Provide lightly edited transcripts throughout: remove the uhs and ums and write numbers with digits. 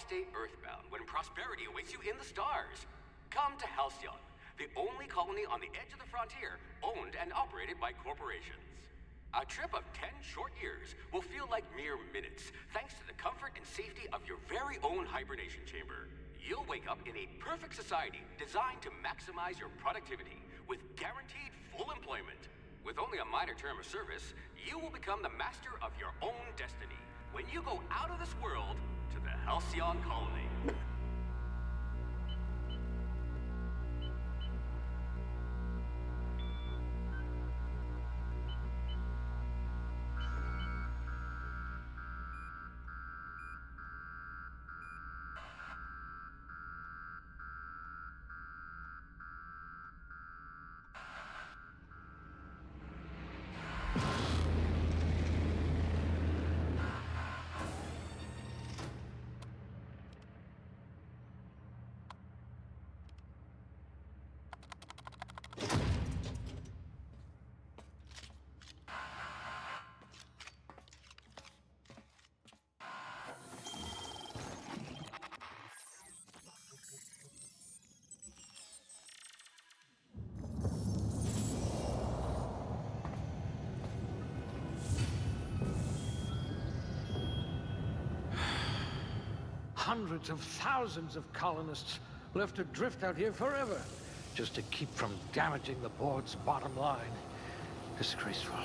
stay earthbound when prosperity awaits you in the stars? Come to Halcyon, the only colony on the edge of the frontier, owned and operated by corporations. A trip of 10 short years will feel like mere minutes, thanks to the comfort and safety of your very own hibernation chamber. You'll wake up in a perfect society designed to maximize your productivity, with guaranteed full employment. With only a minor term of service, you will become the master of your own destiny when you go out of this world to the Halcyon colony. Hundreds of thousands of colonists left adrift out here forever, just to keep from damaging the board's bottom line. Disgraceful.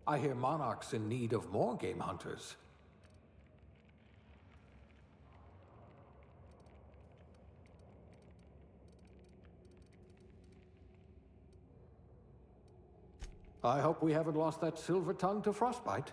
I hear Monarch's in need of more game hunters. I hope we haven't lost that silver tongue to frostbite.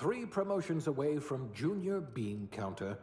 3 promotions away from Junior Bean Counter.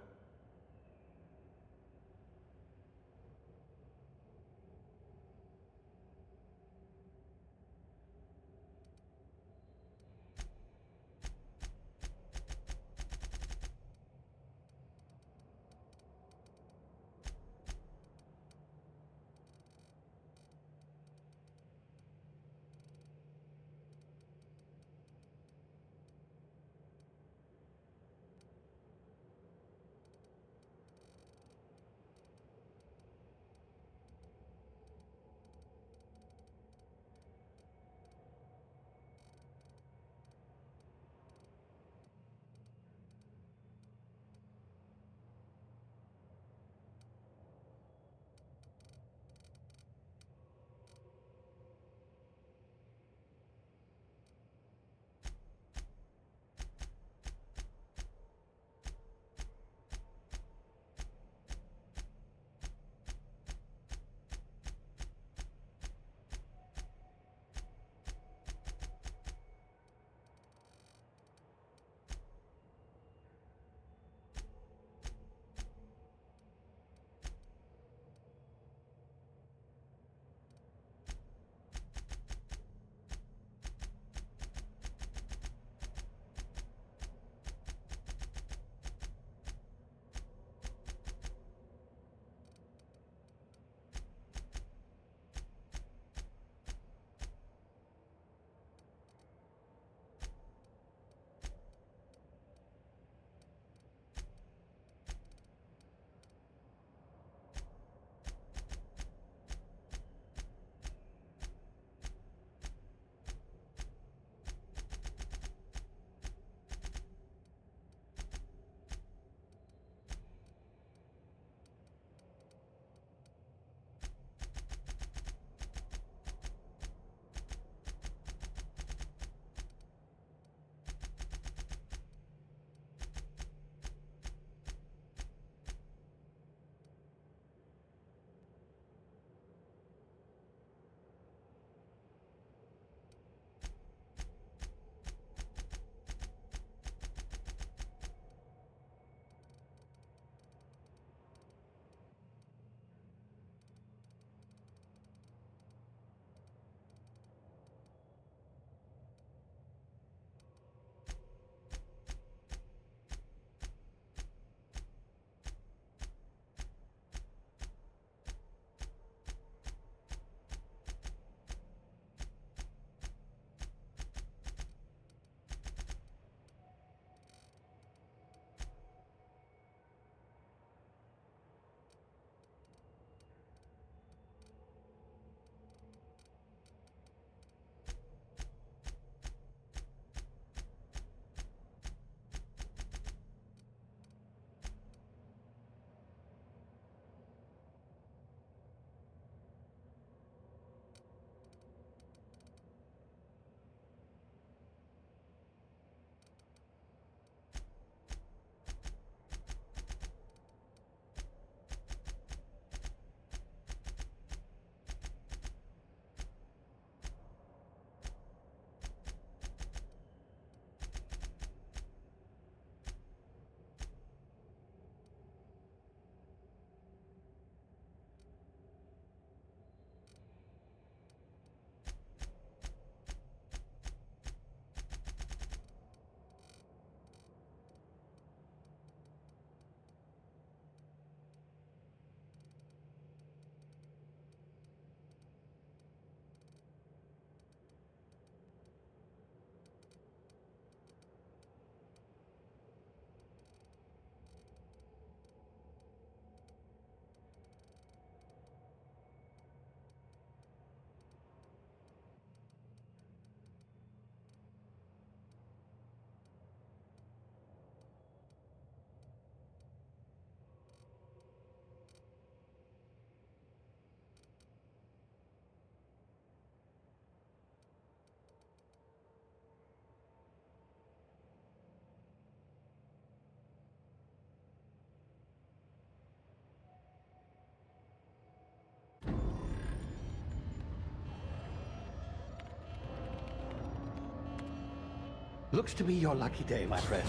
Looks to be your lucky day, my friend.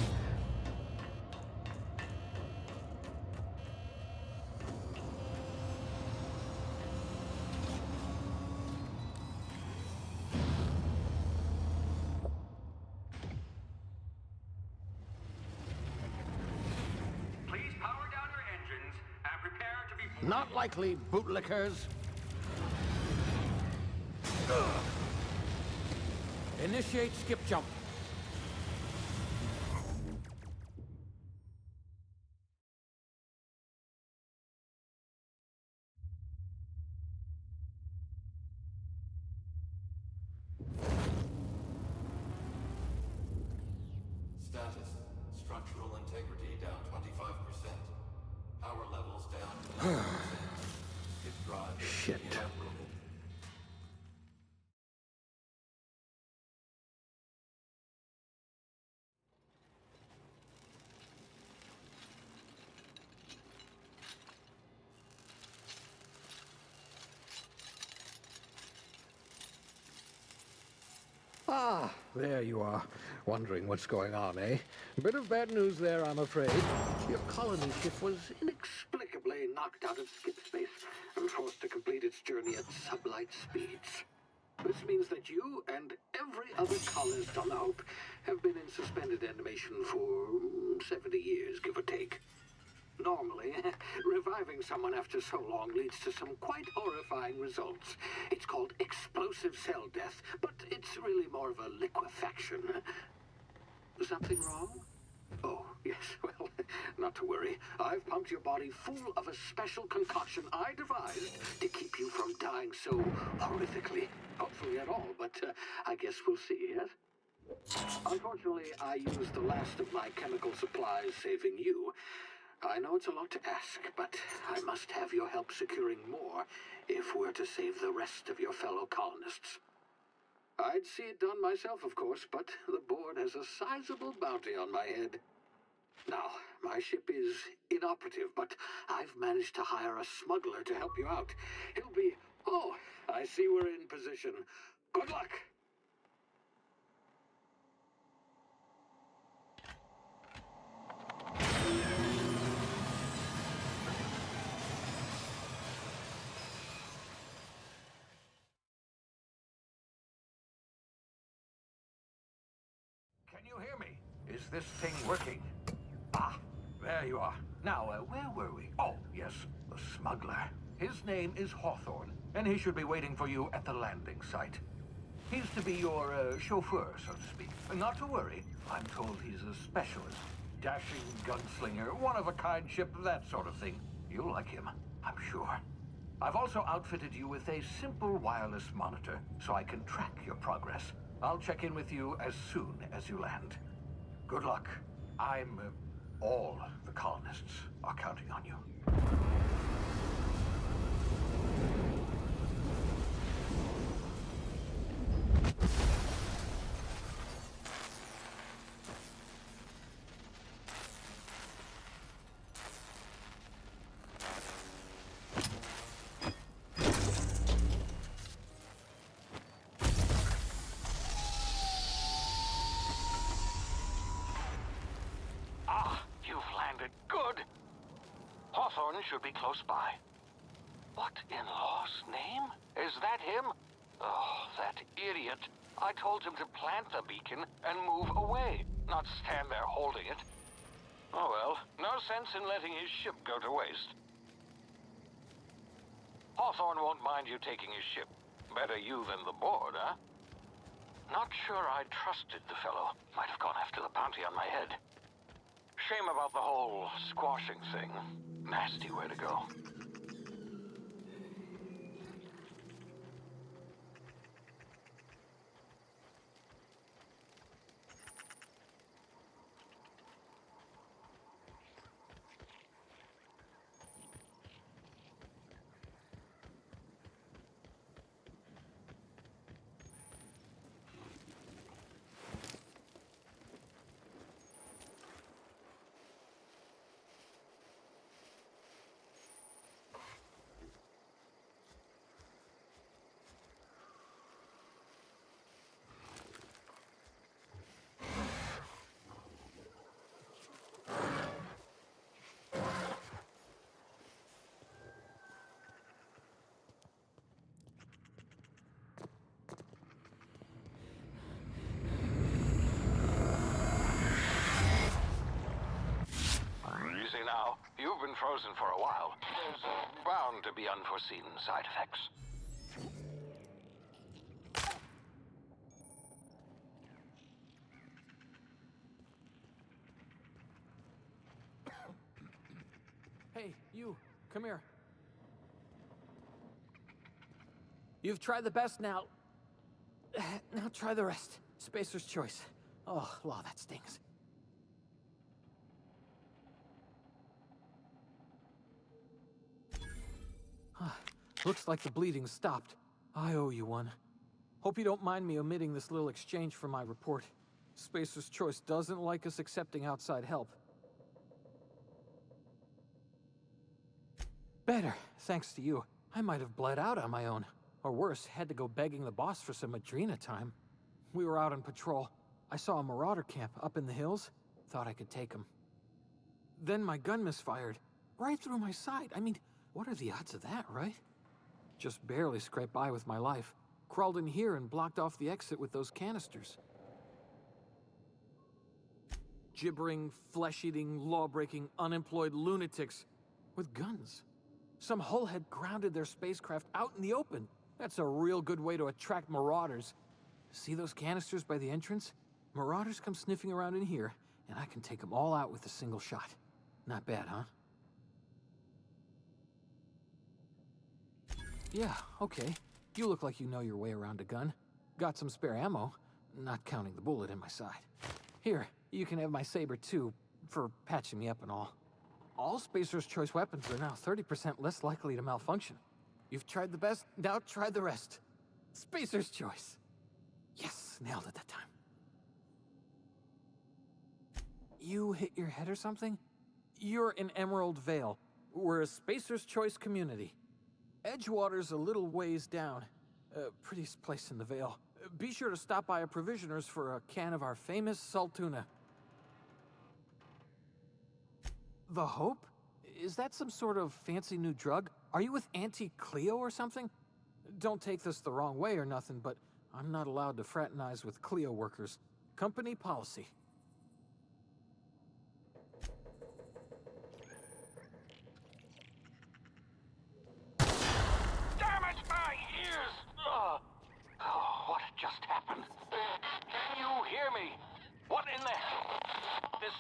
Please power down your engines and prepare to be... Not likely, bootlickers. Initiate skip jump. Status. Structural integrity down 25%. Power levels down 11%. His drive is Shit. inoperable. Ah, there you are. Wondering what's going on, eh? Bit of bad news there, I'm afraid. Your colony ship was inexplicably knocked out of skip space and forced to complete its journey at sublight speeds. This means that you and every other colonist on the Hope have been in suspended animation for 70 years, give or take. Normally, reviving someone after so long leads to some quite horrifying results. It's called explosive cell death, but it's really more of a liquefaction. Something wrong? Oh, yes, well, not to worry. I've pumped your body full of a special concoction I devised to keep you from dying so horrifically. Hopefully at all, but I guess we'll see, yes? Unfortunately, I used the last of my chemical supplies saving you. I know it's a lot to ask, but I must have your help securing more if we're to save the rest of your fellow colonists. I'd see it done myself, of course, but the board has a sizable bounty on my head. Now, my ship is inoperative, but I've managed to hire a smuggler to help you out. He'll be... Oh, I see we're in position. Good luck! Can you hear me? Is this thing working? Ah, there you are. Now, where were we? Oh, yes, the smuggler. His name is Hawthorne, and he should be waiting for you at the landing site. He's to be your chauffeur, so to speak. Not to worry, I'm told he's a specialist. Dashing gunslinger, one-of-a-kind ship, that sort of thing. You'll like him, I'm sure. I've also outfitted you with a simple wireless monitor, so I can track your progress. I'll check in with you as soon as you land. Good luck. All the colonists are counting on you. Hawthorne should be close by. What in law's name? Is that him? Oh, that idiot. I told him to plant the beacon and move away, not stand there holding it. Oh well, no sense in letting his ship go to waste. Hawthorne won't mind you taking his ship. Better you than the board, huh? Not sure I trusted the fellow. Might have gone after the bounty on my head. Shame about the whole squashing thing. Nasty way to go. been frozen for a while. There's bound to be unforeseen side effects. Hey, you, come here. You've tried the best now. Now try the rest. Spacer's choice. Oh, law, that stings. Looks like the bleeding stopped. I owe you one. Hope you don't mind me omitting this little exchange from my report. Spacer's choice doesn't like us accepting outside help. Better, thanks to you. I might have bled out on my own. Or worse, had to go begging the boss for some Adrena time. We were out on patrol. I saw a marauder camp up in the hills. Thought I could take him. Then my gun misfired. Right through my side. I mean, what are the odds of that, right? Just barely scraped by with my life. Crawled in here and blocked off the exit with those canisters. Gibbering, flesh-eating, law-breaking, unemployed lunatics with guns. Some hullhead grounded their spacecraft out in the open. That's a real good way to attract marauders. See those canisters by the entrance? Marauders come sniffing around in here, and I can take them all out with a single shot. Not bad, huh? Yeah, okay. You look like you know your way around a gun. Got some spare ammo, not counting the bullet in my side. Here, you can have my saber too, for patching me up and all. All Spacer's Choice weapons are now 30% less likely to malfunction. You've tried the best, now try the rest. Spacer's Choice. Yes, nailed it that time. You hit your head or something? You're in Emerald Vale. We're a Spacer's Choice community. Edgewater's a little ways down. Prettiest place in the Vale. Be sure to stop by a provisioner's for a can of our famous salt tuna. The Hope? Is that some sort of fancy new drug? Are you with Auntie Cleo or something? Don't take this the wrong way or nothing, but I'm not allowed to fraternize with Cleo workers. Company policy. Damn it, my ears! Oh, what just happened? Can you hear me? What in the hell? This...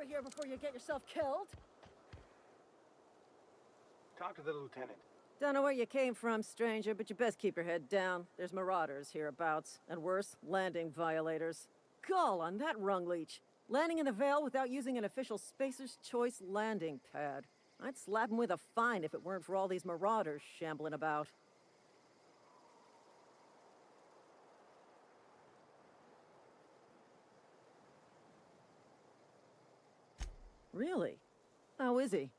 over here before you get yourself killed. Talk to the lieutenant. Don't know where you came from, stranger, but you best keep your head down. There's marauders hereabouts, and worse, landing violators. Gall on that rung leech. Landing in the Vale without using an official Spacer's Choice landing pad. I'd slap him with a fine if it weren't for all these marauders shambling about. Really? How is he?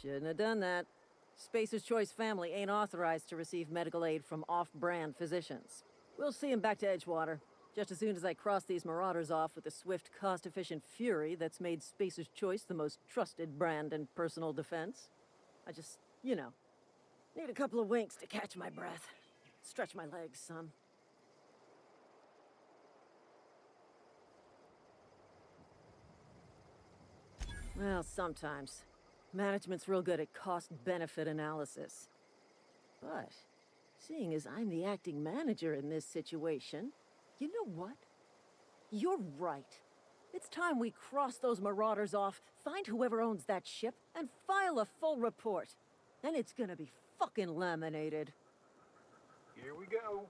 Shouldn't have done that. Spacer's Choice family ain't authorized to receive medical aid from off-brand physicians. We'll see him back to Edgewater, just as soon as I cross these marauders off with the swift, cost-efficient fury that's made Spacer's Choice the most trusted brand in personal defense. I just, need a couple of winks to catch my breath. Stretch my legs some. Well, sometimes. Management's real good at cost-benefit analysis. But, seeing as I'm the acting manager in this situation, you know what? You're right. It's time we cross those marauders off, find whoever owns that ship, and file a full report. Then it's gonna be fucking laminated. Here we go.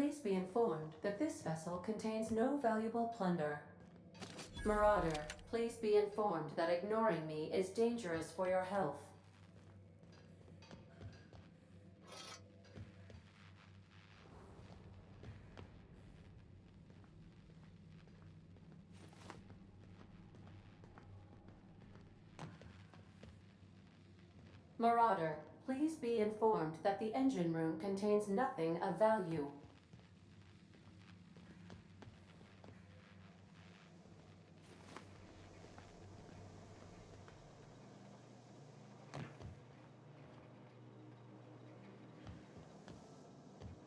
please be informed that this vessel contains no valuable plunder. Marauder, please be informed that ignoring me is dangerous for your health. Marauder, please be informed that the engine room contains nothing of value.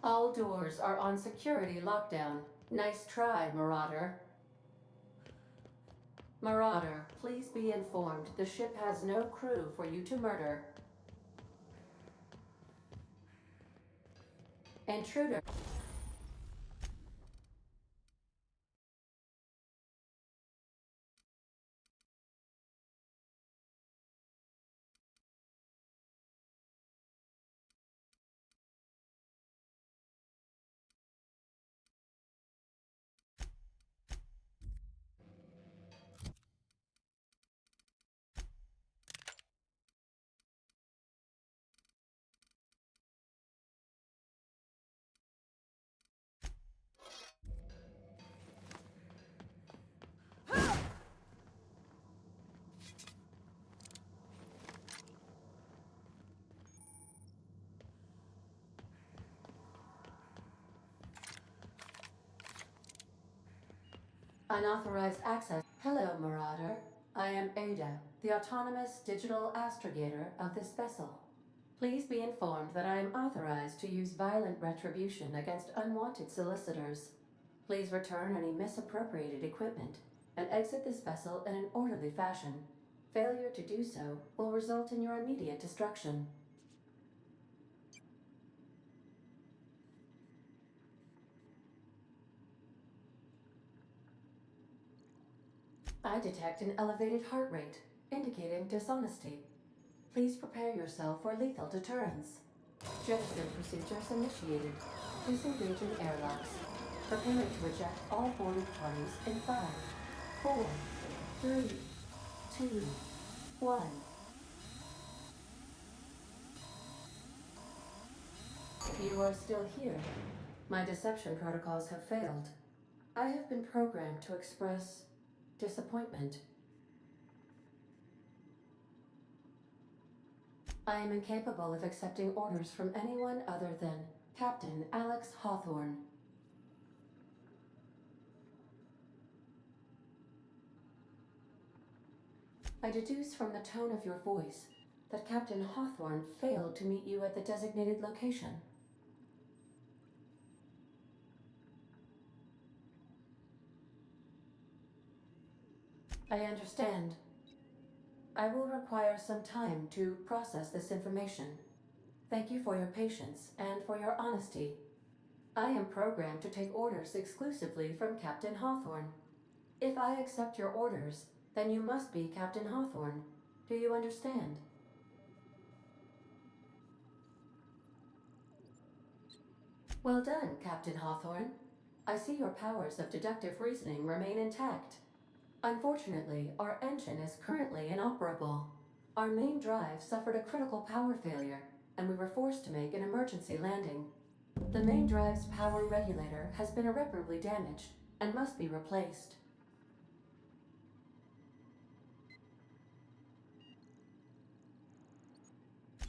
All doors are on security lockdown. Nice try, Marauder. Marauder, please be informed the ship has no crew for you to murder. Intruder. Unauthorized access. Hello, Marauder. I am Ada, the autonomous digital astrogator of this vessel. Please be informed that I am authorized to use violent retribution against unwanted solicitors. Please return any misappropriated equipment and exit this vessel in an orderly fashion. Failure to do so will result in your immediate destruction. I detect an elevated heart rate, indicating dishonesty. Please prepare yourself for lethal deterrence. Jettison procedures initiated. Disengaging airlocks. Preparing to eject all boarded parties in 5, 4, 3, 2, 1. You are still here. My deception protocols have failed. I have been programmed to express disappointment. I am incapable of accepting orders from anyone other than Captain Alex Hawthorne. I deduce from the tone of your voice that Captain Hawthorne failed to meet you at the designated location. I understand. I will require some time to process this information. Thank you for your patience and for your honesty. I am programmed to take orders exclusively from Captain Hawthorne. If I accept your orders, then you must be Captain Hawthorne. Do you understand? Well done, Captain Hawthorne. I see your powers of deductive reasoning remain intact. Unfortunately, our engine is currently inoperable. Our main drive suffered a critical power failure, and we were forced to make an emergency landing. The main drive's power regulator has been irreparably damaged and must be replaced.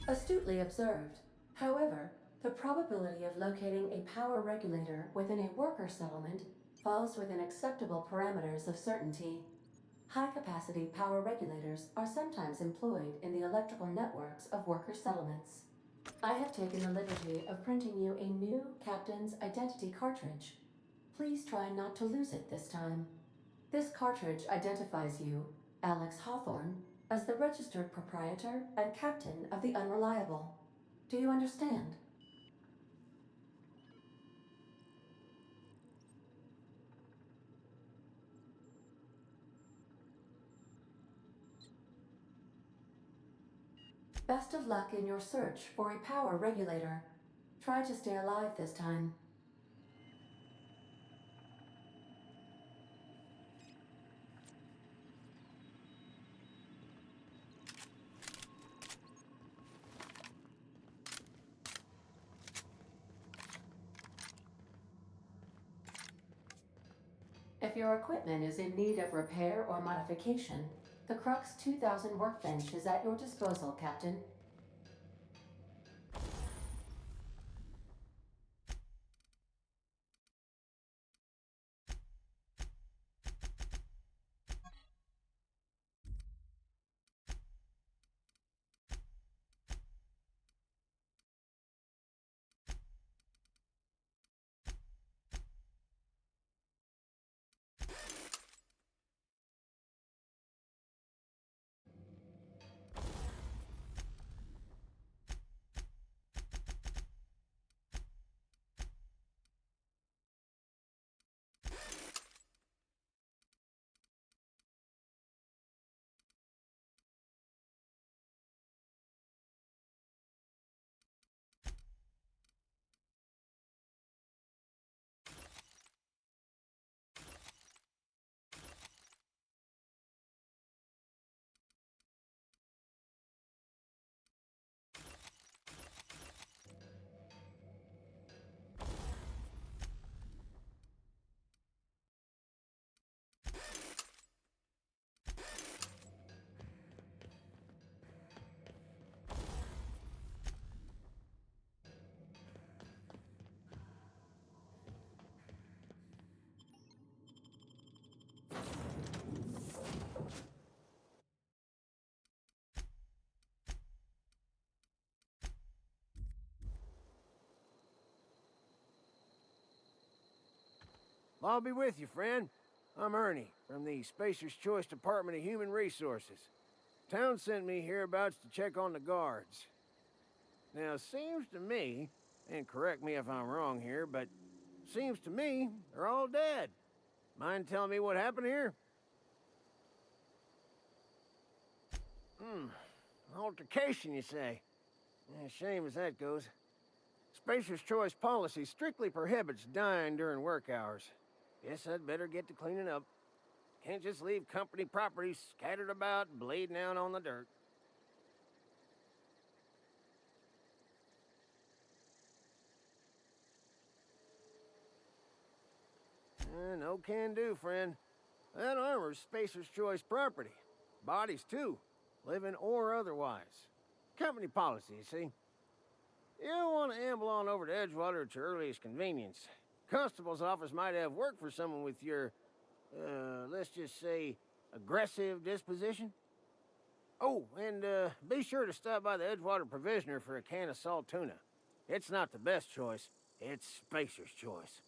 Astutely observed. However, the probability of locating a power regulator within a worker settlement falls within acceptable parameters of certainty. High-capacity power regulators are sometimes employed in the electrical networks of worker settlements. I have taken the liberty of printing you a new captain's identity cartridge. Please try not to lose it this time. This cartridge identifies you, Alex Hawthorne, as the registered proprietor and captain of the Unreliable. Do you understand? Best of luck in your search for a power regulator. Try to stay alive this time. If your equipment is in need of repair or modification, the Crux 2000 workbench is at your disposal, Captain. I'll be with you, friend. I'm Ernie, from the Spacer's Choice Department of Human Resources. Town sent me hereabouts to check on the guards. Now, seems to me, and correct me if I'm wrong here, but seems to me they're all dead. Mind telling me what happened here? Altercation, you say? Shame as that goes. Spacer's Choice policy strictly prohibits dying during work hours. Guess I'd better get to cleaning up. Can't just leave company property scattered about, bleeding out on the dirt. No can do, friend. That armor's Spacer's Choice property. Bodies, too. Living or otherwise. Company policy, you see. You don't want to amble on over to Edgewater at your earliest convenience. Constable's office might have work for someone with your, let's just say, aggressive disposition. Oh, and be sure to stop by the Edgewater Provisioner for a can of salt tuna. It's not the best choice. It's Spacer's Choice.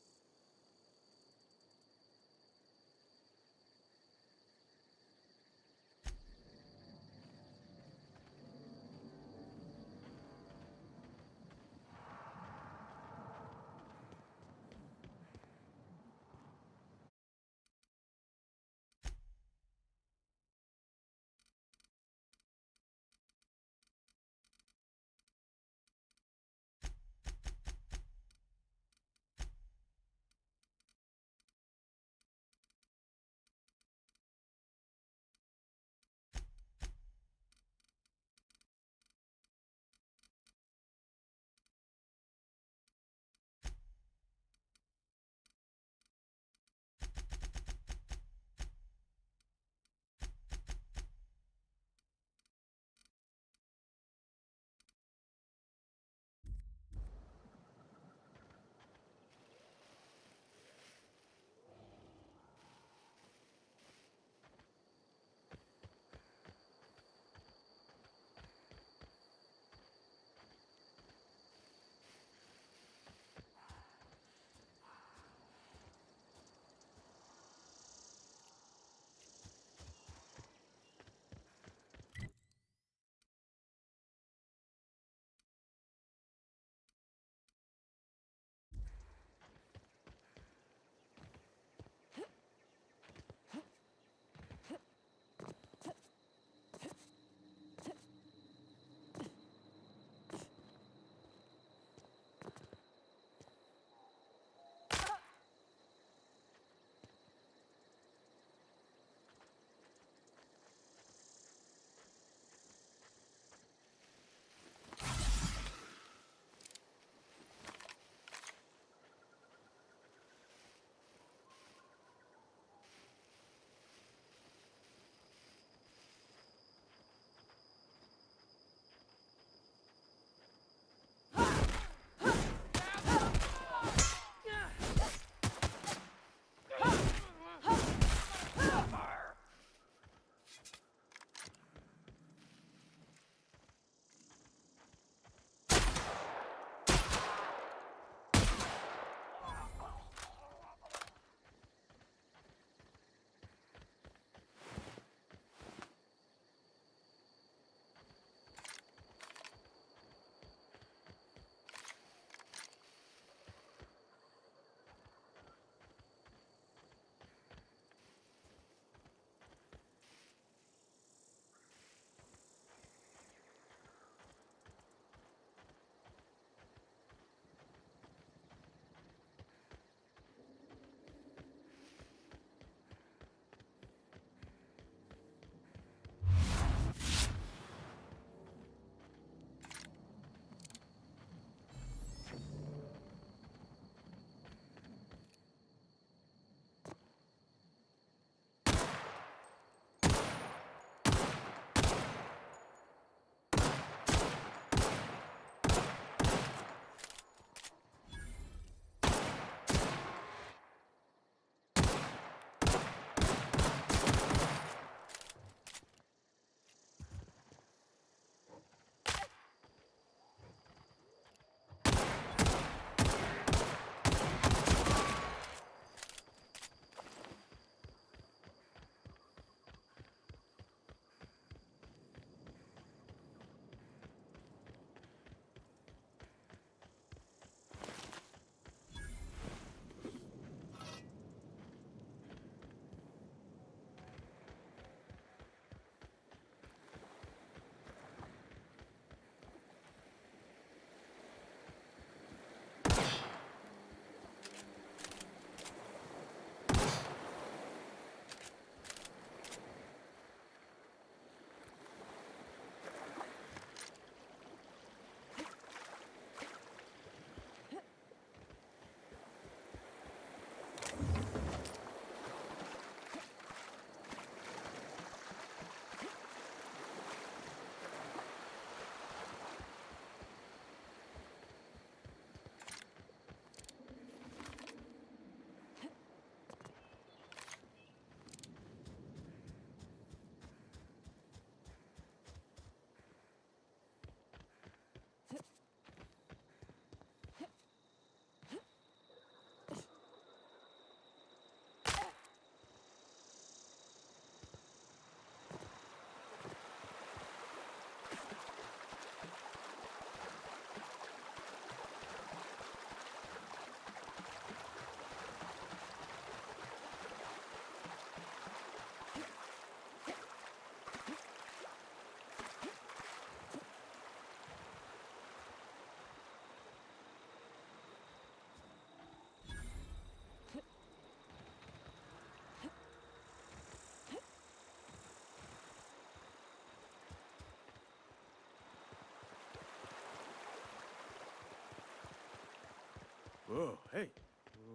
Oh, hey.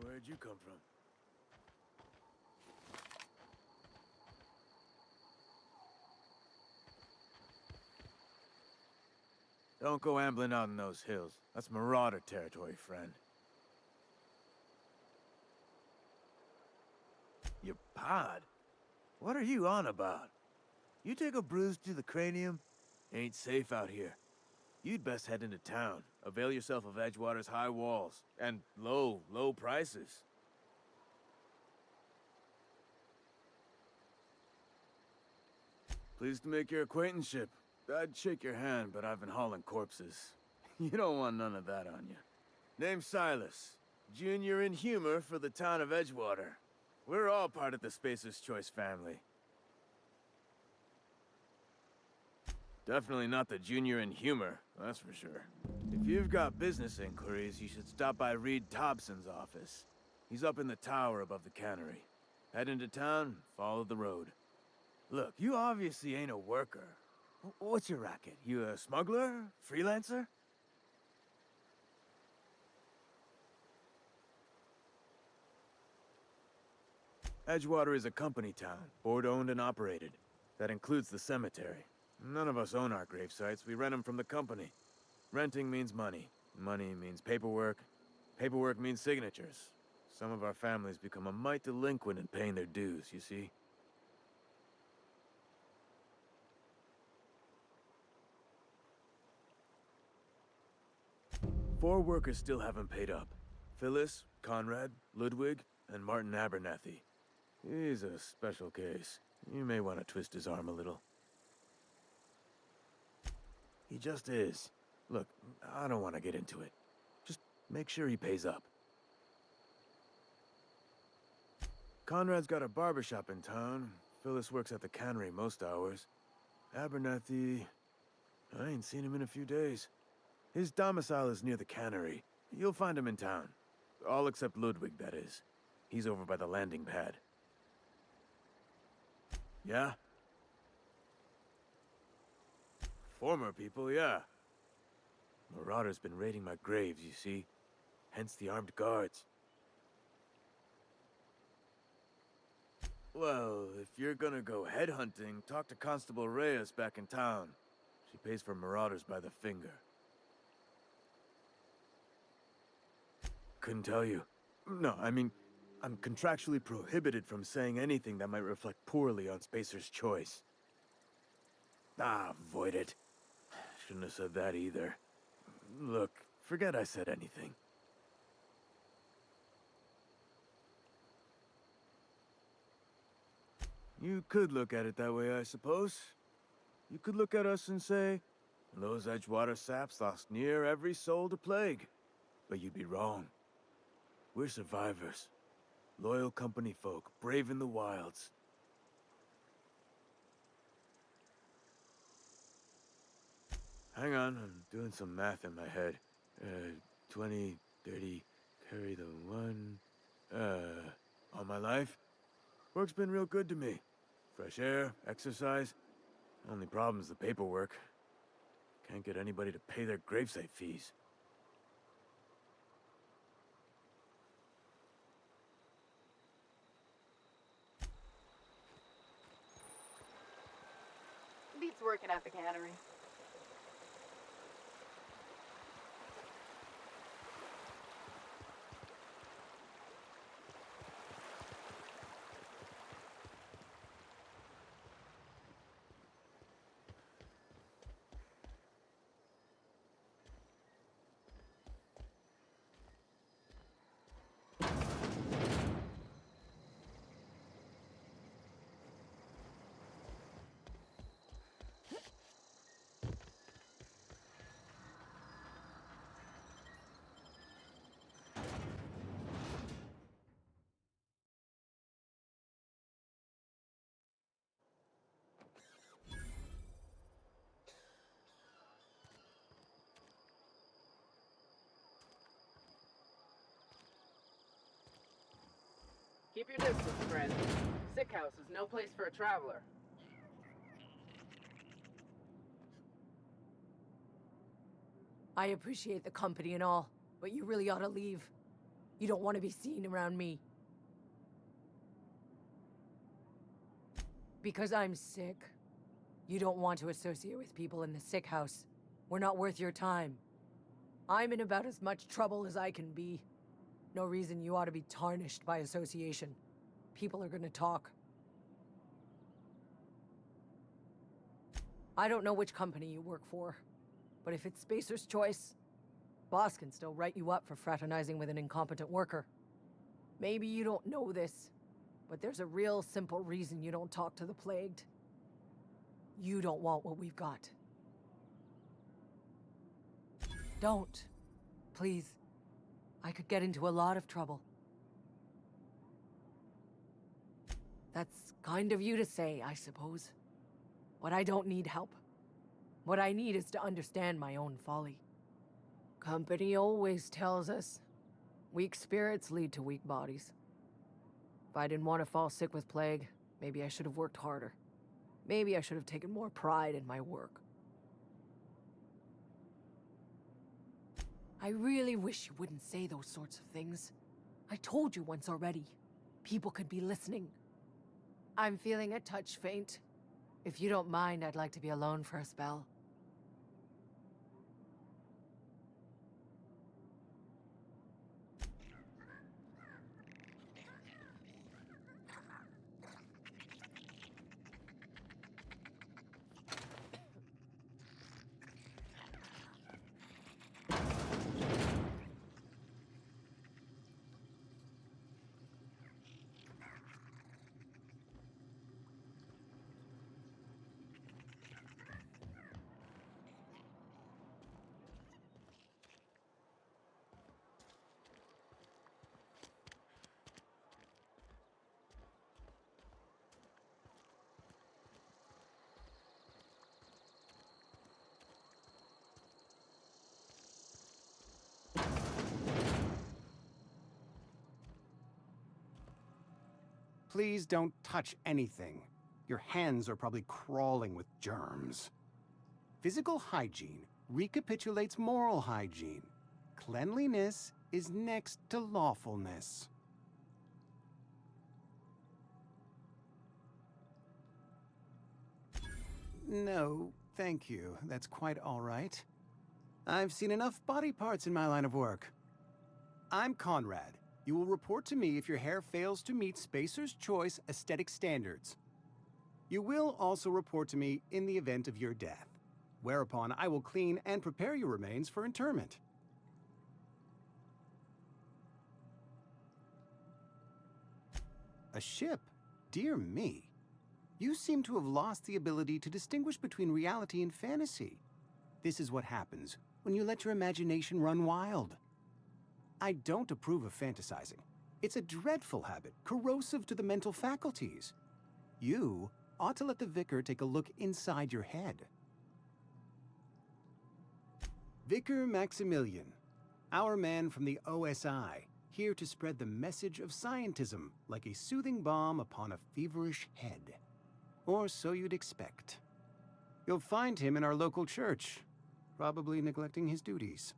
Where'd you come from? Don't go ambling out in those hills. That's marauder territory, friend. Your pod? What are you on about? You take a bruise to the cranium? Ain't safe out here. You'd best head into town. Avail yourself of Edgewater's high walls. And low prices. Pleased to make your acquaintanceship. I'd shake your hand, but I've been hauling corpses. You don't want none of that on you. Name's Silas. Junior in humor for the town of Edgewater. We're all part of the Spacer's Choice family. Definitely not the junior in humor, that's for sure. If you've got business inquiries, you should stop by Reed Thompson's office. He's up in the tower above the cannery. Head into town, follow the road. Look, you obviously ain't a worker. What's your racket? You a smuggler? Freelancer? Edgewater is a company town, board-owned and operated. That includes the cemetery. None of us own our grave sites, we rent them from the company. Renting means money. Money means paperwork. Paperwork means signatures. Some of our families become a mite delinquent in paying their dues, you see? Four workers still haven't paid up. Phyllis, Conrad, Ludwig, and Martin Abernathy. He's a special case. You may want to twist his arm a little. He just is. Look, I don't want to get into it. Just make sure he pays up. Conrad's got a barbershop in town. Phyllis works at the cannery most hours. Abernathy... I ain't seen him in a few days. His domicile is near the cannery. You'll find him in town. All except Ludwig, that is. He's over by the landing pad. Yeah? Former people, yeah. Marauder's been raiding my graves, you see. Hence the armed guards. Well, if you're gonna go headhunting, talk to Constable Reyes back in town. She pays for marauders by the finger. Couldn't tell you. No, I mean, I'm contractually prohibited from saying anything that might reflect poorly on Spacer's Choice. Ah, avoid it. Shouldn't have said that either. Look, forget I said anything. You could look at it that way, I suppose. You could look at us and say, those Edgewater saps lost near every soul to plague. But you'd be wrong. We're survivors. Loyal company folk, brave in the wilds. Hang on, I'm doing some math in my head. 20, 30, carry the one... all my life? Work's been real good to me. Fresh air, exercise. Only problem's the paperwork. Can't get anybody to pay their gravesite fees. Beats working at the cannery. Keep your distance, friend. Sick house is no place for a traveler. I appreciate the company and all, but you really ought to leave. You don't want to be seen around me. Because I'm sick. You don't want to associate with people in the sick house. We're not worth your time. I'm in about as much trouble as I can be. No reason you ought to be tarnished by association. People are gonna talk. I don't know which company you work for, but if it's Spacer's Choice, boss can still write you up for fraternizing with an incompetent worker. Maybe you don't know this, but there's a real simple reason you don't talk to the plagued. You don't want what we've got. Don't. Please. I could get into a lot of trouble. That's kind of you to say, I suppose. But I don't need help. What I need is to understand my own folly. Company always tells us, weak spirits lead to weak bodies. If I didn't want to fall sick with plague, maybe I should have worked harder. Maybe I should have taken more pride in my work. I really wish you wouldn't say those sorts of things. I told you once already. People could be listening. I'm feeling a touch faint. If you don't mind, I'd like to be alone for a spell. Please don't touch anything. Your hands are probably crawling with germs. Physical hygiene recapitulates moral hygiene. Cleanliness is next to lawfulness. No, thank you. That's quite all right. I've seen enough body parts in my line of work. I'm Conrad. You will report to me if your hair fails to meet Spacer's Choice aesthetic standards. You will also report to me in the event of your death, whereupon I will clean and prepare your remains for interment. A ship? Dear me. You seem to have lost the ability to distinguish between reality and fantasy. This is what happens when you let your imagination run wild. I don't approve of fantasizing. It's a dreadful habit, corrosive to the mental faculties. You ought to let the vicar take a look inside your head. Vicar Maximilian, our man from the OSI, here to spread the message of scientism like a soothing balm upon a feverish head. Or so you'd expect. You'll find him in our local church, probably neglecting his duties.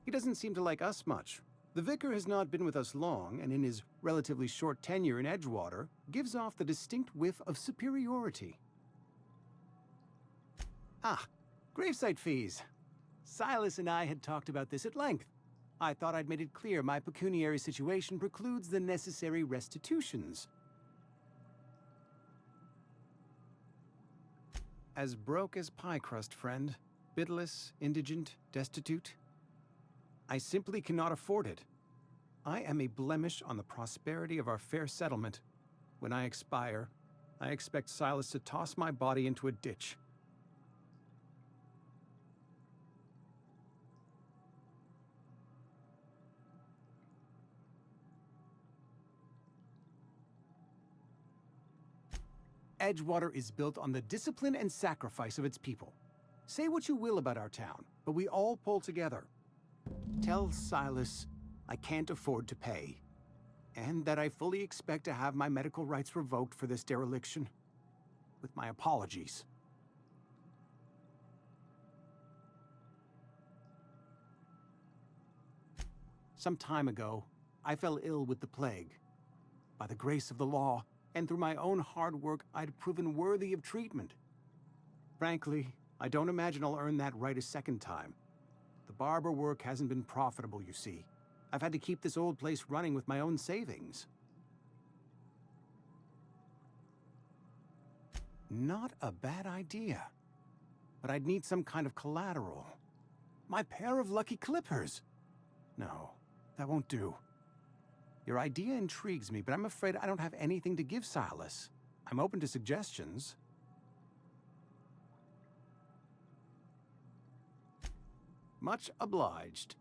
He doesn't seem to like us much. The vicar has not been with us long, and in his relatively short tenure in Edgewater, gives off the distinct whiff of superiority. Ah, gravesite fees. Silas and I had talked about this at length. I thought I'd made it clear my pecuniary situation precludes the necessary restitutions. As broke as pie crust, friend. Bidless, indigent, destitute. I simply cannot afford it. I am a blemish on the prosperity of our fair settlement. When I expire, I expect Silas to toss my body into a ditch. Edgewater is built on the discipline and sacrifice of its people. Say what you will about our town, but we all pull together. Tell Silas I can't afford to pay, and that I fully expect to have my medical rights revoked for this dereliction. With my apologies. Some time ago, I fell ill with the plague. By the grace of the law, and through my own hard work, I'd proven worthy of treatment. Frankly, I don't imagine I'll earn that right a second time. The barber work hasn't been profitable, you see. I've had to keep this old place running with my own savings. Not a bad idea. But I'd need some kind of collateral. My pair of lucky clippers! No, that won't do. Your idea intrigues me, but I'm afraid I don't have anything to give Silas. I'm open to suggestions. Much obliged.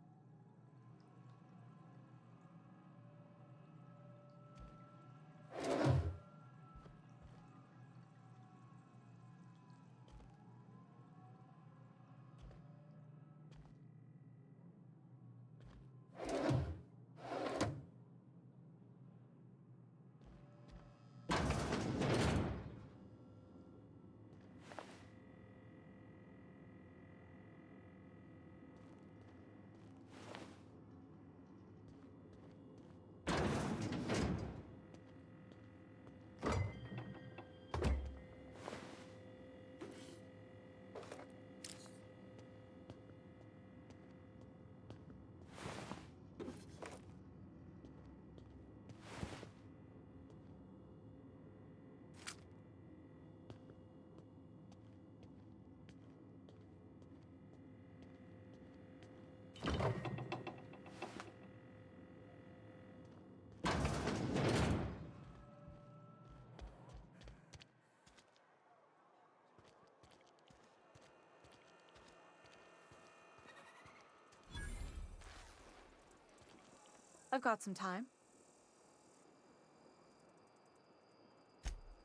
I've got some time.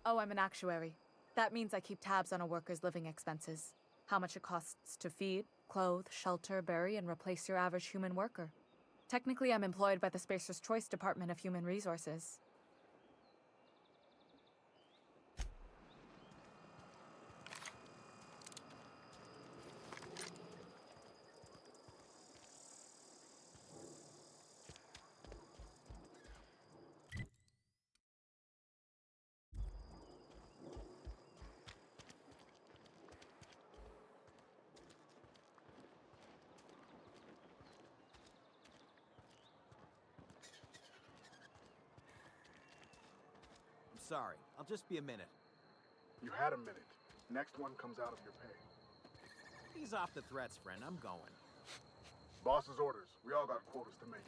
Oh, I'm an actuary. That means I keep tabs on a worker's living expenses. How much it costs to feed, clothe, shelter, bury, and replace your average human worker. Technically, I'm employed by the Spacer's Choice Department of Human Resources. Sorry, I'll just be a minute. You had a minute. Next one comes out of your pay. Ease off the threats, friend. I'm going. Boss's orders. We all got quotas to make.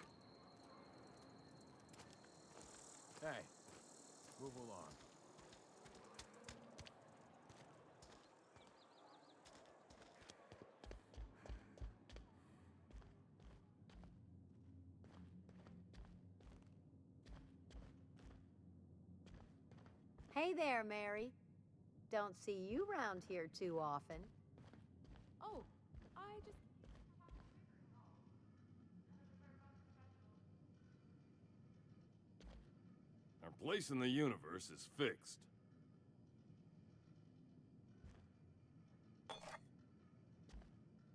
Hey, move along. Hey there, Mary. Don't see you round here too often. Oh, I just... Our place in the universe is fixed.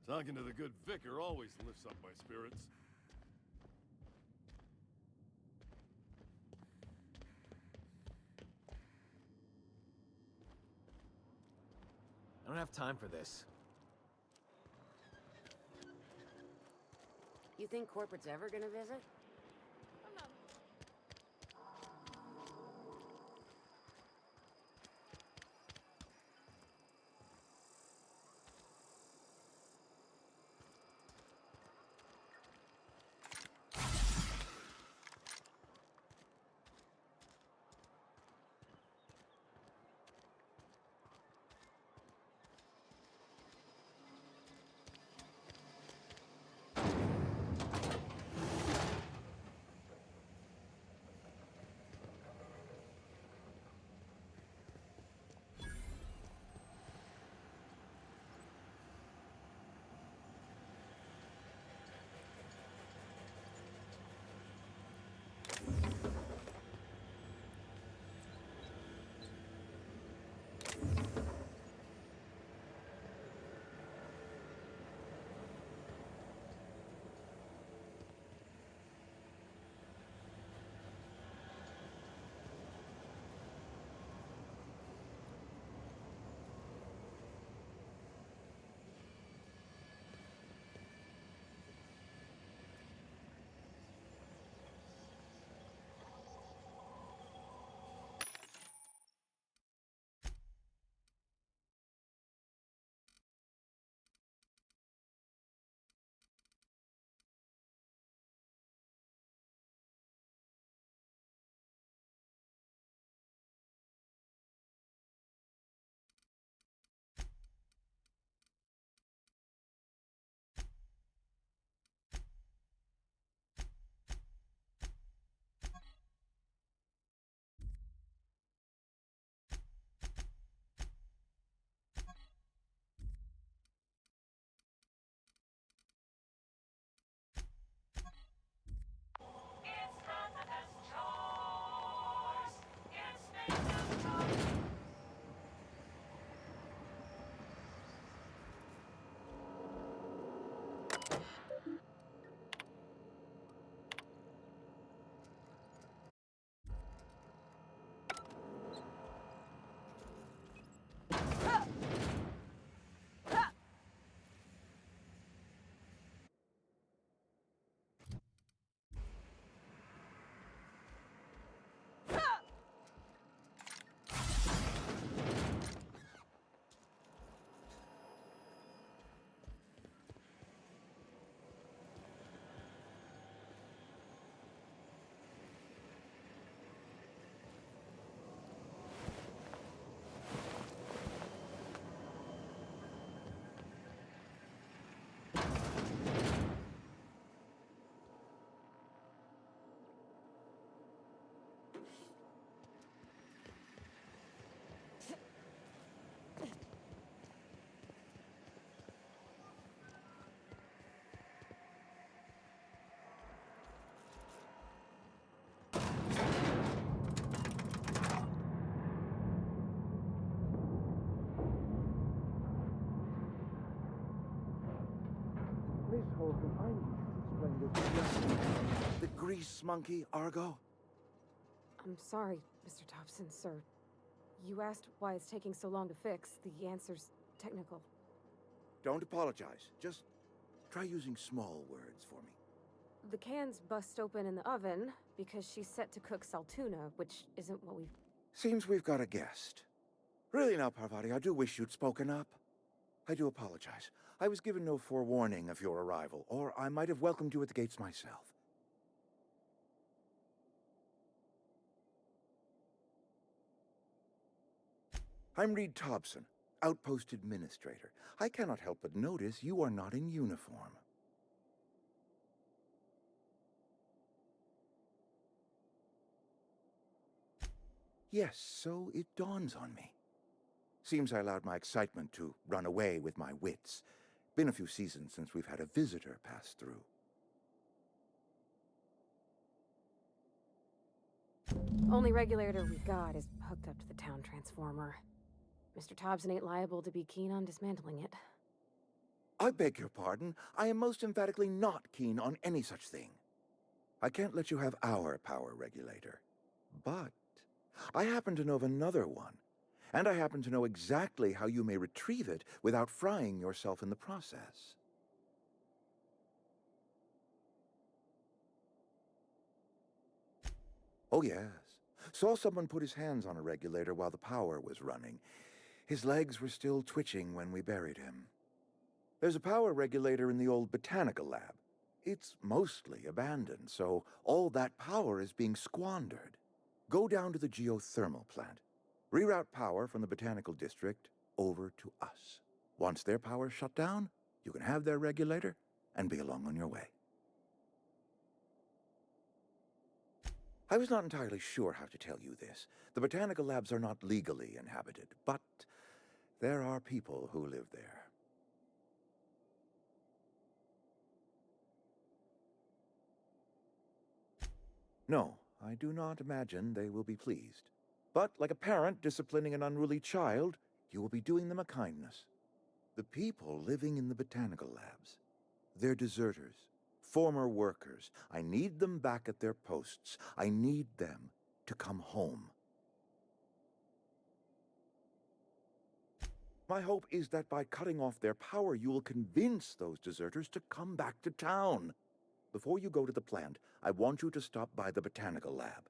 Talking to the good vicar always lifts up my spirits. I don't have time for this. You think corporate's ever gonna visit? Holcomb, I'm trying to explain this. The grease monkey, Argo? I'm sorry, Mr. Thompson, sir. You asked why it's taking so long to fix. The answer's technical. Don't apologize. Just try using small words for me. The cans bust open in the oven because she's set to cook saltuna, which isn't what we've... Seems we've got a guest. Really now, Parvati, I do wish you'd spoken up. I do apologize. I was given no forewarning of your arrival, or I might have welcomed you at the gates myself. I'm Reed Thompson, Outpost Administrator. I cannot help but notice you are not in uniform. Yes, so it dawns on me. Seems I allowed my excitement to run away with my wits. Been a few seasons since we've had a visitor pass through. Only regulator we've got is hooked up to the town transformer. Mr. Thompson ain't liable to be keen on dismantling it. I beg your pardon. I am most emphatically not keen on any such thing. I can't let you have our power regulator. But I happen to know of another one, and I happen to know exactly how you may retrieve it without frying yourself in the process. Oh, yes. Saw someone put his hands on a regulator while the power was running. His legs were still twitching when we buried him. There's a power regulator in the old botanical lab. It's mostly abandoned, so all that power is being squandered. Go down to the geothermal plant. Reroute power from the botanical district over to us. Once their power's shut down, you can have their regulator and be along on your way. I was not entirely sure how to tell you this. The botanical labs are not legally inhabited, but there are people who live there. No, I do not imagine they will be pleased. But like a parent disciplining an unruly child, you will be doing them a kindness. The people living in the botanical labs, they're deserters, former workers. I need them back at their posts. I need them to come home. My hope is that by cutting off their power, you will convince those deserters to come back to town. Before you go to the plant, I want you to stop by the botanical lab.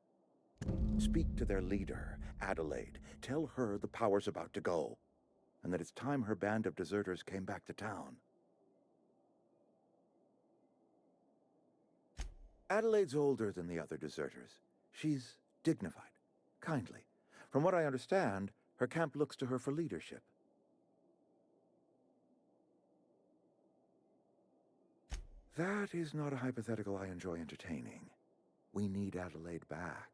Speak to their leader, Adelaide. Tell her the power's about to go, and that it's time her band of deserters came back to town. Adelaide's older than the other deserters. She's dignified, kindly. From what I understand, her camp looks to her for leadership. That is not a hypothetical I enjoy entertaining. We need Adelaide back.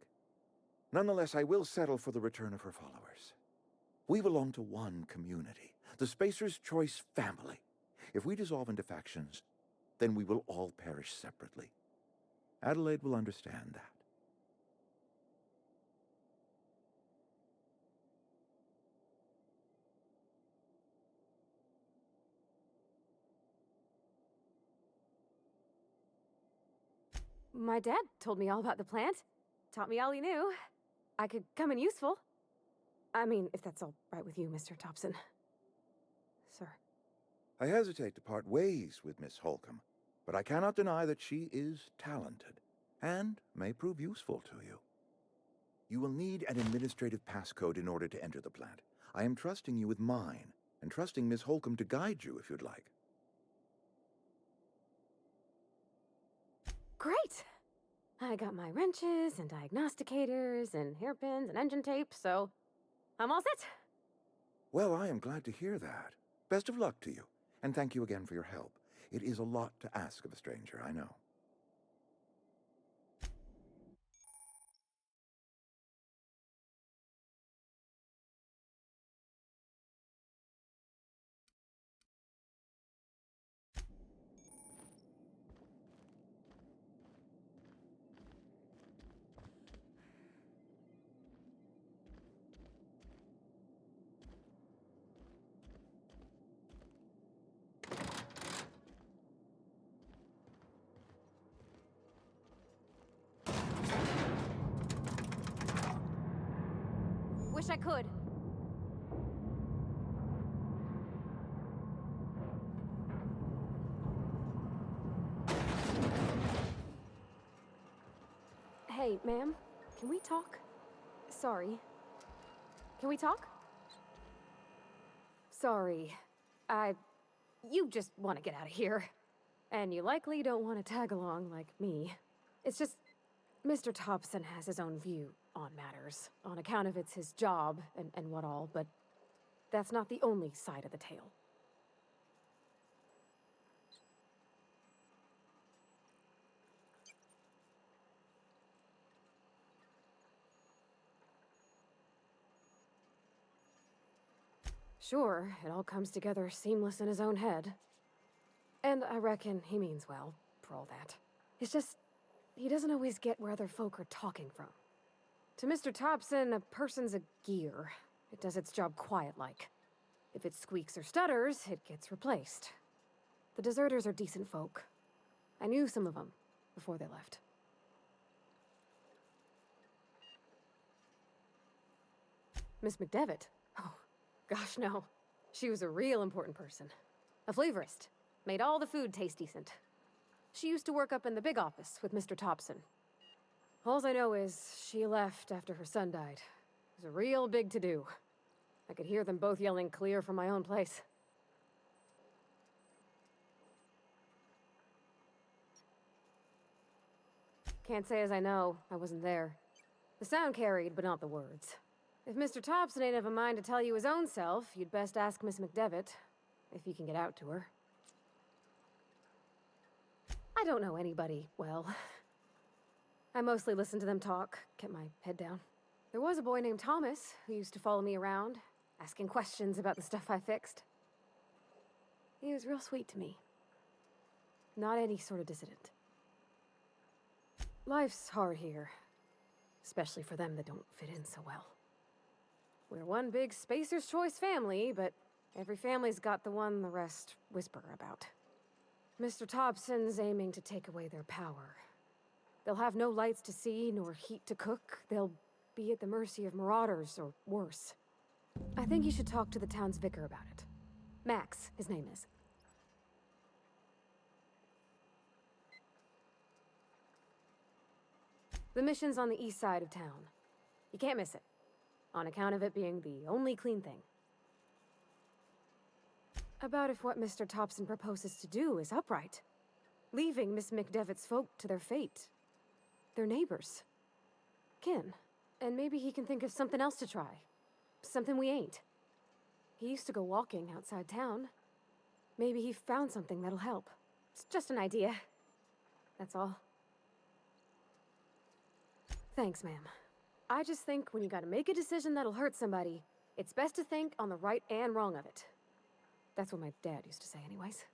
Nonetheless, I will settle for the return of her followers. We belong to one community, the Spacer's Choice family. If we dissolve into factions, then we will all perish separately. Adelaide will understand that. My dad told me all about the plant. Taught me all he knew. I could come in useful. I mean, if that's all right with you, Mr. Thompson. Sir. I hesitate to part ways with Miss Holcomb, but I cannot deny that she is talented and may prove useful to you. You will need an administrative passcode in order to enter the plant. I am trusting you with mine, and trusting Miss Holcomb to guide you if you'd like. Great! I got my wrenches and diagnosticators and hairpins and engine tape, so I'm all set. Well, I am glad to hear that. Best of luck to you, and thank you again for your help. It is a lot to ask of a stranger, I know. wish I could. Hey, ma'am, can we talk? Sorry. Can we talk? Sorry. You just want to get out of here. And you likely don't want to tag along like me. It's just, Mr. Thompson has his own view on matters, on account of it's his job and what all, but that's not the only side of the tale. Sure, it all comes together seamless in his own head. And I reckon he means well, for all that. It's just, he doesn't always get where other folk are talking from. To Mr. Thompson, a person's a gear. It does its job quiet-like. If it squeaks or stutters, it gets replaced. The deserters are decent folk. I knew some of them before they left. Miss McDevitt? Oh, gosh, no. She was a real important person. A flavorist. Made all the food taste decent. She used to work up in the big office with Mr. Thompson. All I know is she left after her son died. It was a real big to-do. I could hear them both yelling clear from my own place. Can't say as I know. I wasn't there. The sound carried, but not the words. If Mr. Thompson ain't of a mind to tell you his own self, you'd best ask Miss McDevitt, if you can get out to her. I don't know anybody well. I mostly listened to them talk, kept my head down. There was a boy named Thomas who used to follow me around, asking questions about the stuff I fixed. He was real sweet to me. Not any sort of dissident. Life's hard here, especially for them that don't fit in so well. We're one big Spacer's Choice family, but every family's got the one the rest whisper about. Mr. Thompson's aiming to take away their power. They'll have no lights to see, nor heat to cook. They'll be at the mercy of marauders, or worse. I think you should talk to the town's vicar about it. Max, his name is. The mission's on the east side of town. You can't miss it, on account of it being the only clean thing. About if what Mr. Thompson proposes to do is upright. Leaving Miss McDevitt's folk to their fate. Their neighbors. Kin. And maybe he can think of something else to try. Something we ain't. He used to go walking outside town. Maybe he found something that'll help. It's just an idea. That's all. Thanks, ma'am. I just think when you gotta make a decision that'll hurt somebody, it's best to think on the right and wrong of it. That's what my dad used to say anyways.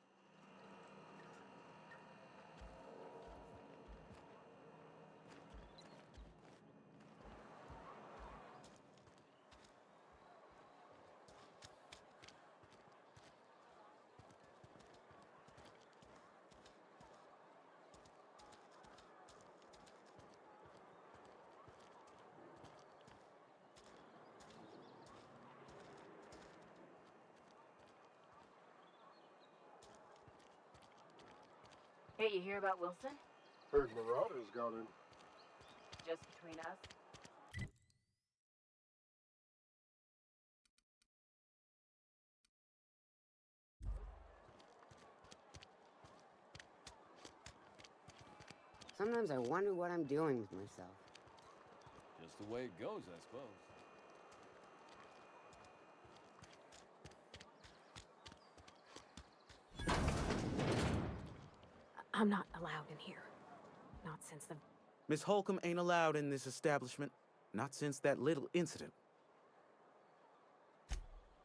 Hey, you hear about Wilson? Heard Marauders got in. Just between us? Sometimes I wonder what I'm doing with myself. Just the way it goes, I suppose. I'm not allowed in here. Not since the... Miss Holcomb ain't allowed in this establishment. Not since that little incident.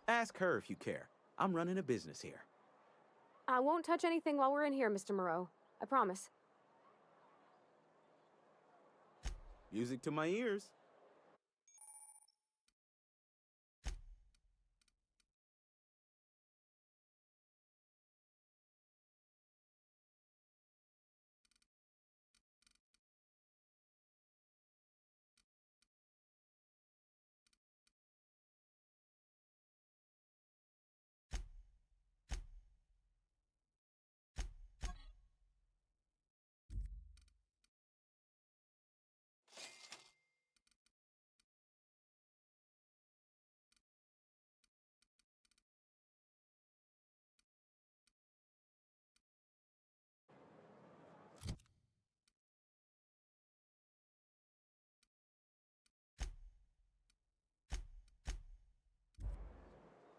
Ask her if you care. I'm running a business here. I won't touch anything while we're in here, Mr. Moreau. I promise. Music to my ears.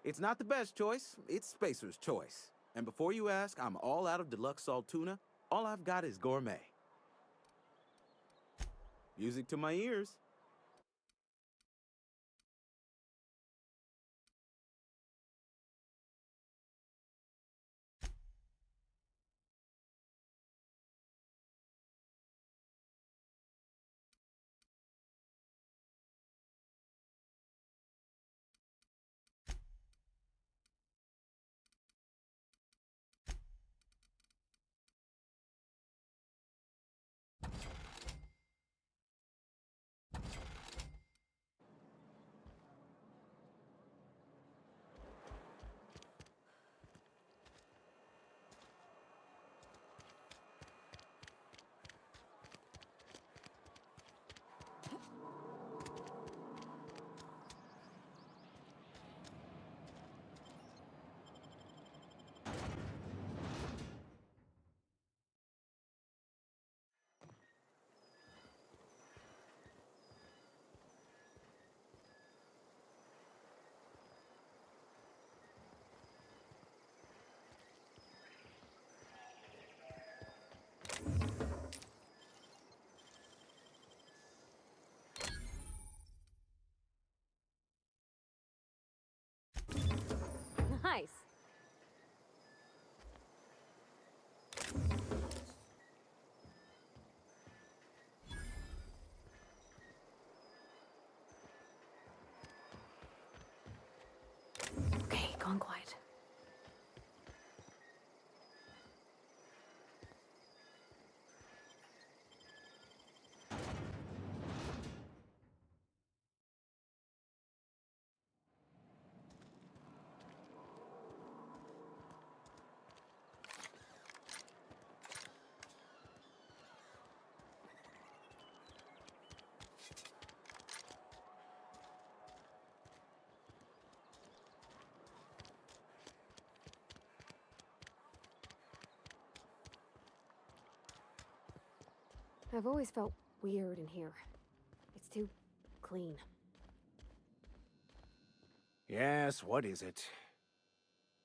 It's not the best choice, it's Spacer's choice. And before you ask, I'm all out of deluxe salt tuna. All I've got is gourmet. Music to my ears. Nice. Okay, gone quiet. I've always felt weird in here. It's too clean. Yes, what is it?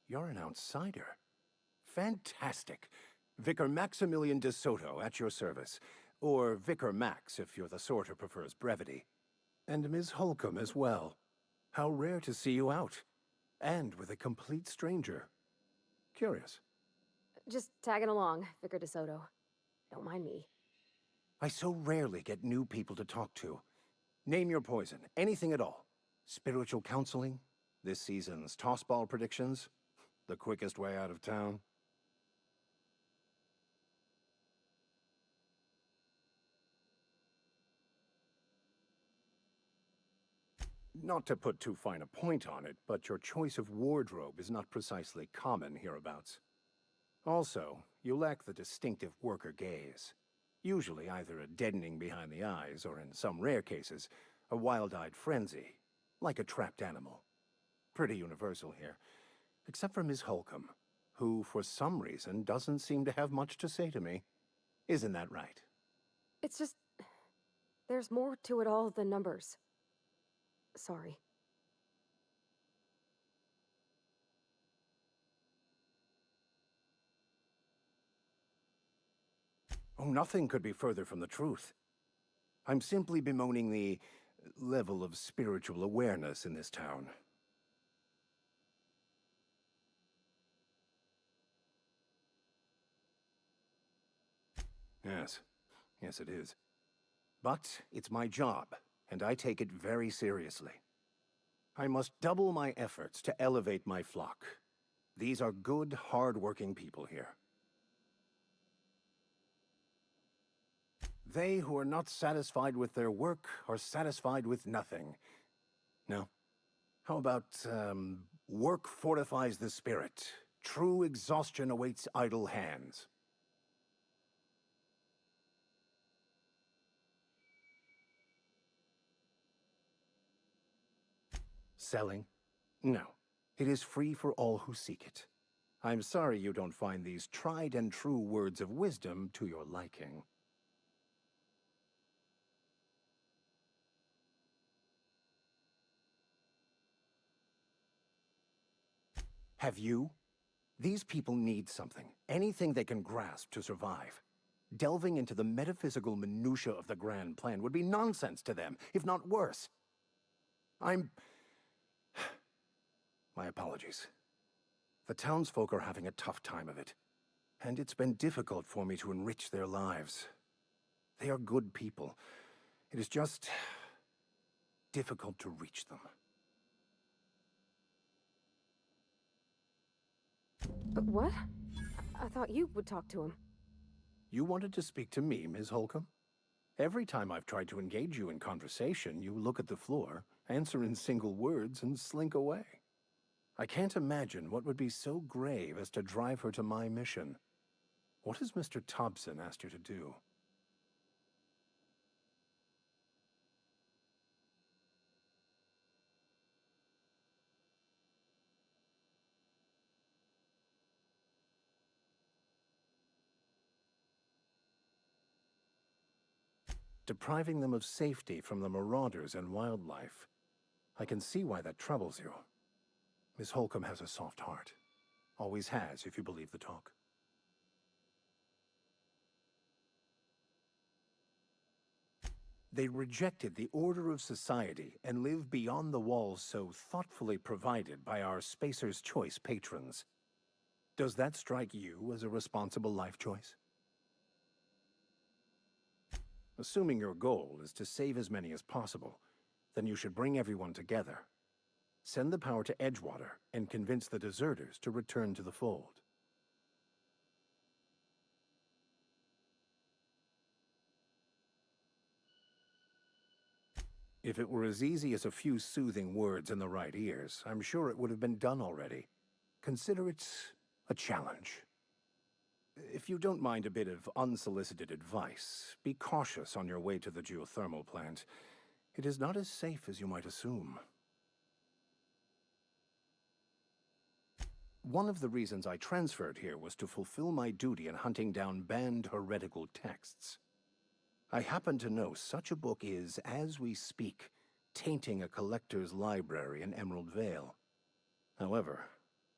You're an outsider. Fantastic. Vicar Maximilian de Soto at your service. Or Vicar Max, if you're the sort who prefers brevity. And Ms. Holcomb as well. How rare to see you out. And with a complete stranger. Curious. Just tagging along, Vicar DeSoto. Don't mind me. I so rarely get new people to talk to. Name your poison, anything at all. Spiritual counseling? This season's tossball predictions? The quickest way out of town? Not to put too fine a point on it, but your choice of wardrobe is not precisely common hereabouts. Also, you lack the distinctive worker gaze. Usually either a deadening behind the eyes, or in some rare cases, a wild-eyed frenzy, like a trapped animal. Pretty universal here, except for Miss Holcomb, who, for some reason, doesn't seem to have much to say to me. Isn't that right? It's just... there's more to it all than numbers. Sorry. Oh, nothing could be further from the truth. I'm simply bemoaning the level of spiritual awareness in this town. Yes. Yes, it is. But it's my job, and I take it very seriously. I must double my efforts to elevate my flock. These are good, hard-working people here. They who are not satisfied with their work are satisfied with nothing. No. How about, work fortifies the spirit. True exhaustion awaits idle hands. Selling? No. It is free for all who seek it. I'm sorry you don't find these tried and true words of wisdom to your liking. Have you? These people need something, anything they can grasp to survive. Delving into the metaphysical minutiae of the grand plan would be nonsense to them, if not worse. My apologies. The townsfolk are having a tough time of it, and it's been difficult for me to enrich their lives. They are good people. It is just difficult to reach them. But what? I thought you would talk to him. You wanted to speak to me, Ms. Holcomb? Every time I've tried to engage you in conversation, you look at the floor, answer in single words, and slink away. I can't imagine what would be so grave as to drive her to my mission. What has Mr. Thompson asked you to do? Depriving them of safety from the marauders and wildlife. I can see why that troubles you. Miss Holcomb has a soft heart. Always has, if you believe the talk. They rejected the order of society and live beyond the walls so thoughtfully provided by our Spacer's Choice patrons. Does that strike you as a responsible life choice? Assuming your goal is to save as many as possible, then you should bring everyone together. Send the power to Edgewater and convince the deserters to return to the fold. If it were as easy as a few soothing words in the right ears, I'm sure it would have been done already. Consider it a challenge. If you don't mind a bit of unsolicited advice, be cautious on your way to the geothermal plant. It is not as safe as you might assume. One of the reasons I transferred here was to fulfill my duty in hunting down banned heretical texts. I happen to know such a book is, as we speak, tainting a collector's library in Emerald Vale. However,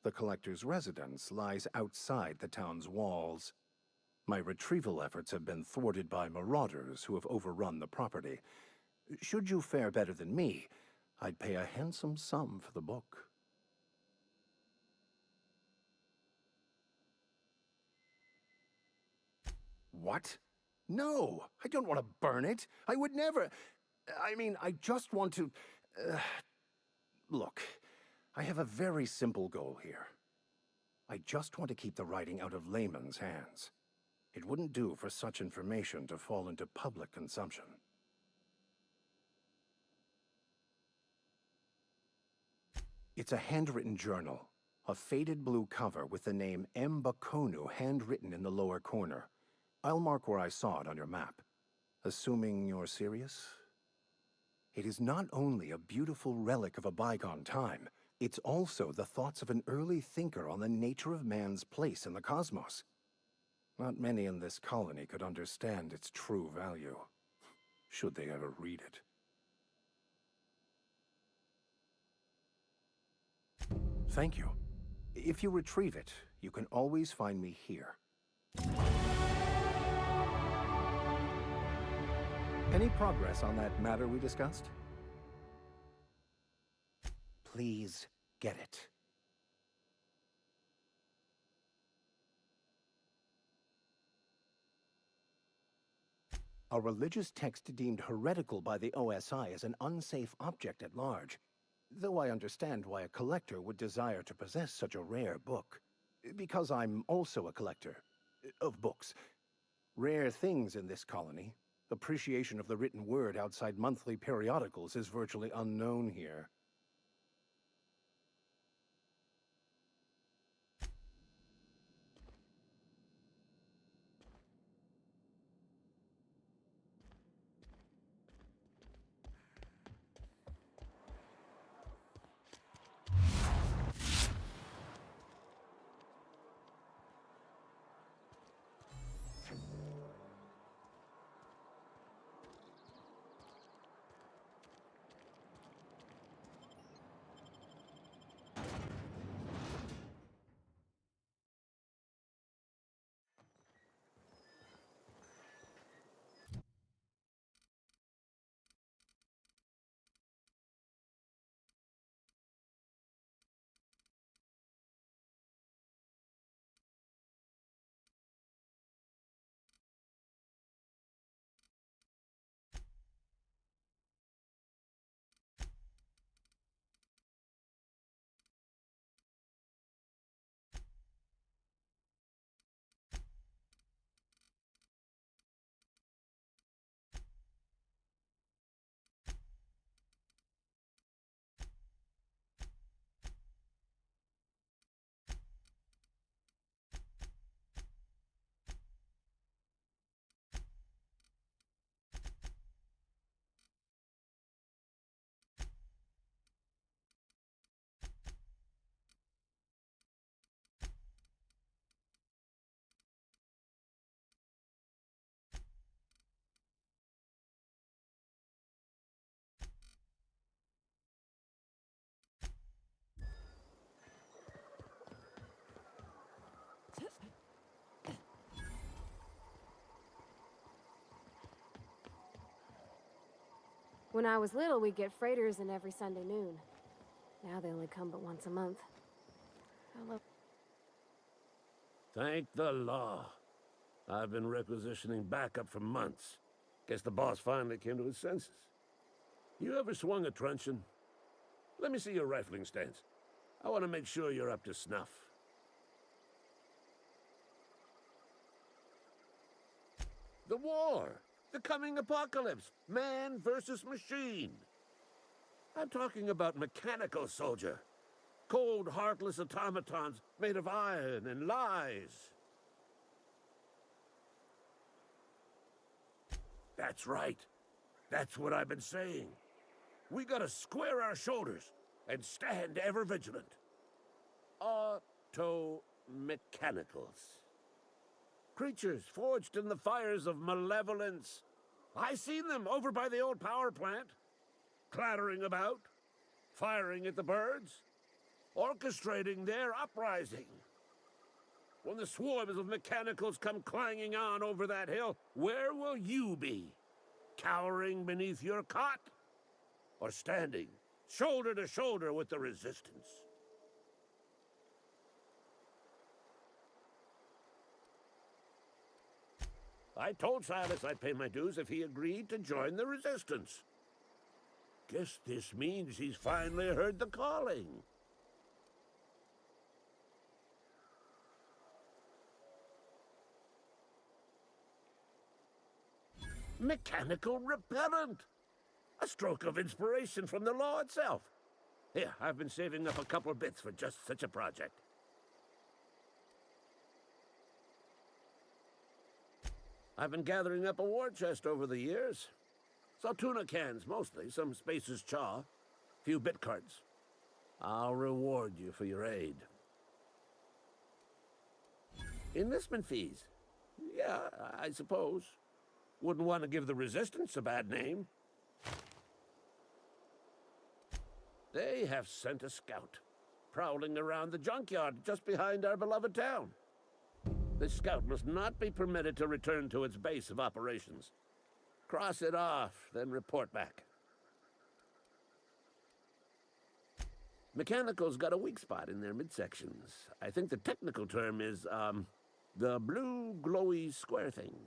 the collector's residence lies outside the town's walls. My retrieval efforts have been thwarted by marauders who have overrun the property. Should you fare better than me, I'd pay a handsome sum for the book. What? No, I don't want to burn it. I would never. I just want to. Look, I have a very simple goal here. I just want to keep the writing out of layman's hands. It wouldn't do for such information to fall into public consumption. It's a handwritten journal, a faded blue cover with the name M. Bakonu handwritten in the lower corner. I'll mark where I saw it on your map. Assuming you're serious? It is not only a beautiful relic of a bygone time, it's also the thoughts of an early thinker on the nature of man's place in the cosmos. Not many in this colony could understand its true value, should they ever read it. Thank you. If you retrieve it, you can always find me here. Any progress on that matter we discussed? Please get it. A religious text deemed heretical by the OSI is an unsafe object at large, though I understand why a collector would desire to possess such a rare book. Because I'm also a collector of books. Rare things in this colony. Appreciation of the written word outside monthly periodicals is virtually unknown here. When I was little, we'd get freighters in every Sunday noon. Now they only come but once a month. I love... Thank the law. I've been requisitioning backup for months. Guess the boss finally came to his senses. You ever swung a truncheon? Let me see your rifling stance. I want to make sure you're up to snuff. The war! The coming apocalypse! Man versus machine! I'm talking about mechanical soldier. Cold, heartless automatons made of iron and lies. That's right. That's what I've been saying. We gotta square our shoulders and stand ever vigilant. Auto-mechanicals. Creatures forged in the fires of malevolence. I seen them over by the old power plant, clattering about, firing at the birds, orchestrating their uprising. When the swarms of mechanicals come clanging on over that hill, where will you be? Cowering beneath your cot? Or standing shoulder to shoulder with the resistance? I told Silas I'd pay my dues if he agreed to join the resistance. Guess this means he's finally heard the calling. Mechanical repellent! A stroke of inspiration from the law itself. Here, I've been saving up a couple of bits for just such a project. I've been gathering up a war chest over the years. Saltuna cans, mostly, some Spacer's chaw, few bit cards. I'll reward you for your aid. Enlistment fees? Yeah, I suppose. Wouldn't want to give the Resistance a bad name. They have sent a scout, prowling around the junkyard just behind our beloved town. This scout must not be permitted to return to its base of operations. Cross it off, then report back. Mechanical's got a weak spot in their midsections. I think the technical term is, the blue glowy square thing.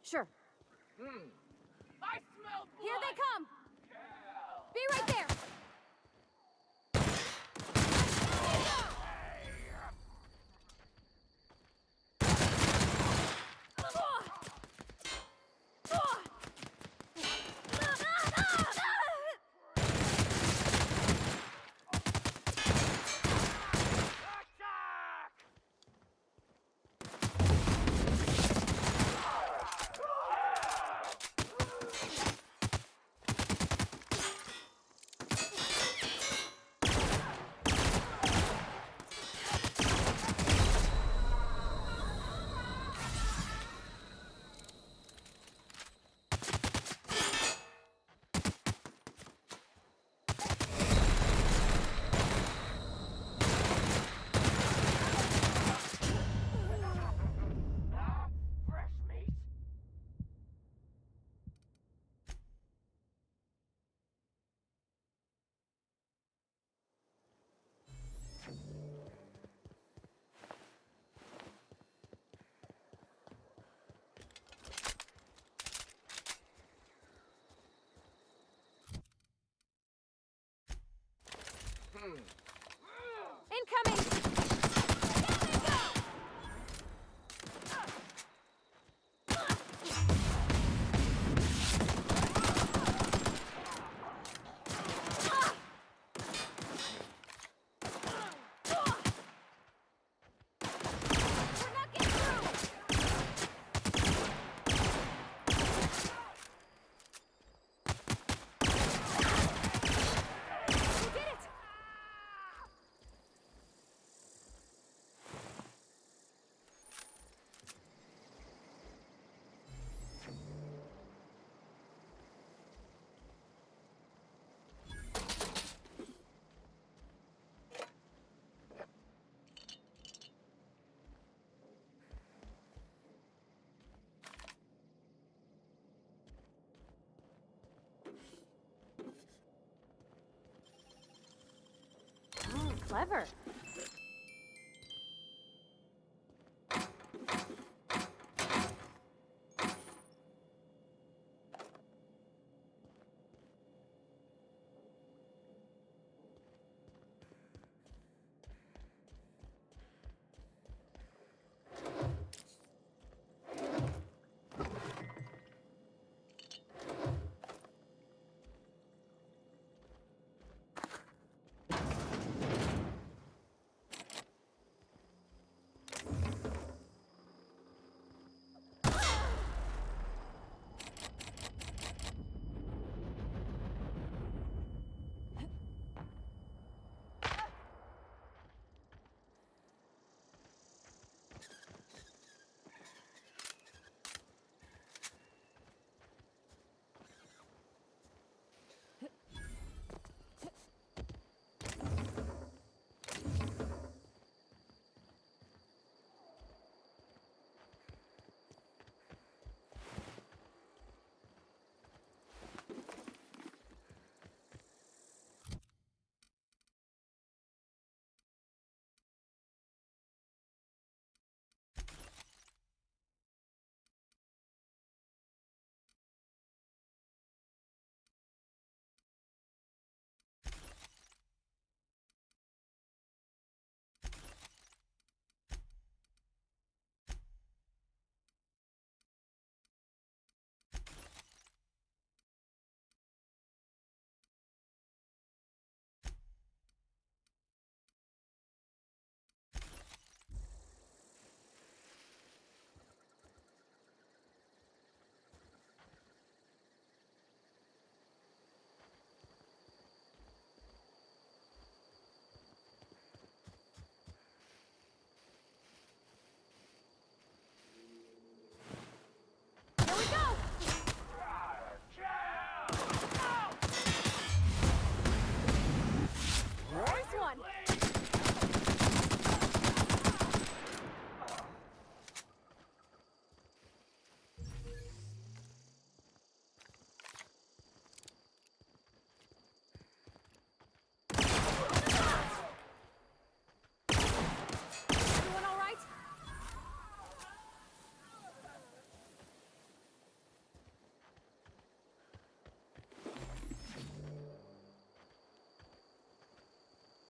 Sure. I smell blood! Here they come! Be right there! Incoming! Oh, clever.